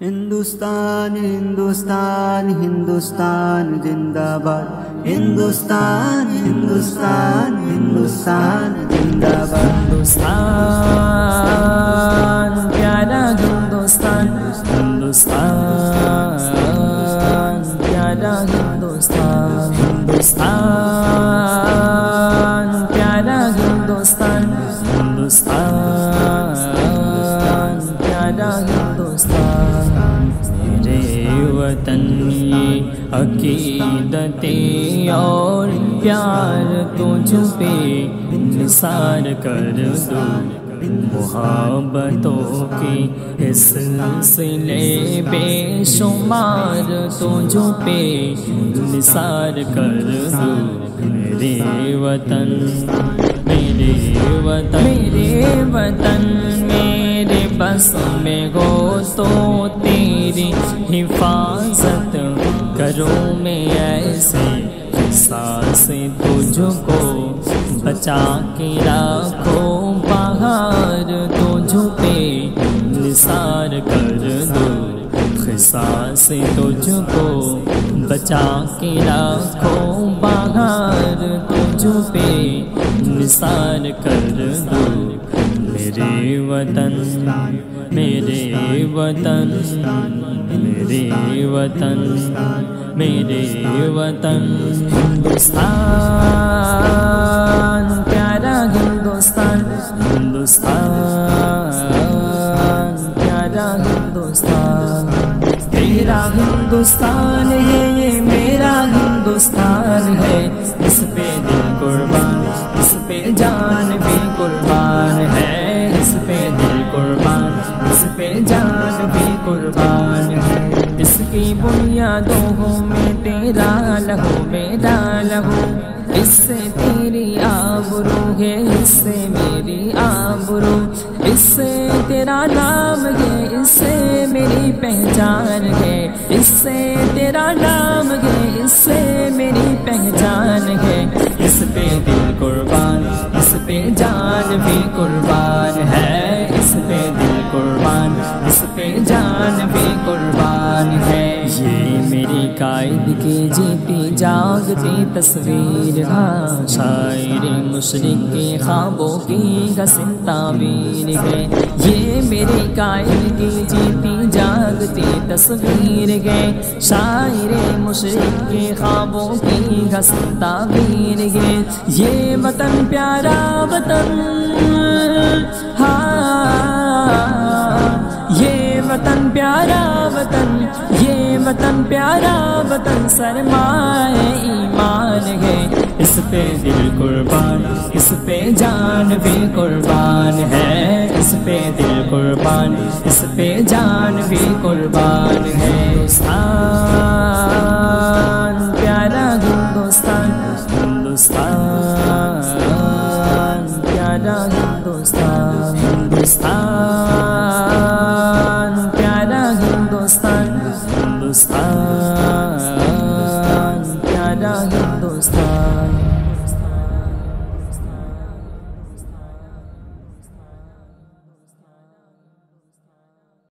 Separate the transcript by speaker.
Speaker 1: ہندوستان ہندوستان ہندوستان زندہ باد، ہندوستان ہندوستان ہندوستان زندہ باد،
Speaker 2: ہندوستان پیارا ہندوستان، ہندوستان پیارا ہندوستان، ہندوستان پیارا ہندوستان، ہندوستان پیارا ہندوستان۔ میرے وطن یہ عقیدت اور پیار تجھ پہ نثار کر دو، محبتوں کی اس سلسلے بے شمار تجھ پہ نثار کر دو۔ میرے وطن میرے وطن میرے وطن میرے بس میں ہو تو تیری حفاظت کروں میں ایسے سانس تجھ کو بچا کے رکھو، باہر تجھ پہ نثار کر دو، سانس تجھ کو بچا کے رکھو، باہر تجھ پہ نثار کر دو۔ میرے وطن میرے وطن میرے وطن میرے وطن، ہندوستان پیارا ہندوستان، ہندوستان پیارا ہندوستان۔ تیرا ہندوستان ہے یہ میرا ہندوستان ہے، اس پہ دل قربان، اس پہ جان بھی قربان ہے، اس پہ دل قربان، اس پہ جان بھی قربان ہے۔ اس کی بنیادوں میں تیرا لہو میرا لہو، اس سے تیری آبرو ہے، اس سے میری آبرو، اس سے تیرا نام ہے، اس سے میری پہچان ہے، اس سے تیرا نام ہے، اس سے میری پہچان ہے۔ اس پہ دل قربان، اس پہ جان بھی قربان ہے، اس پہ دل قربان، اس پہ جان بھی قربان ہے۔ یہ میری قائد کی جیتی جاگتی تصویر ہے، شاعر مشرق کے خوابوں کی حسین تعبیر ہے۔ یہ میری قائد کی جیتی جاگتی تصویر ہے، شاعر مشرق کے خوابوں کی حسین تعبیر ہے۔ یہ وطن پیارا وطن، یہ وطن پیارا وطن، یہ وطن پیارا وطن سرمائے ایمان ہے۔ اس پہ دل قربان، اس پہ جان بھی قربان ہے، اس پہ دل قربان، اس پہ جان بھی قربان ہے۔ ہندوستان پیارا ہندوستان، ہندوستان پیارا ہندوستان، ہندوستان پیارا ہندوستان، ہندوستان پیارا ہندوستان۔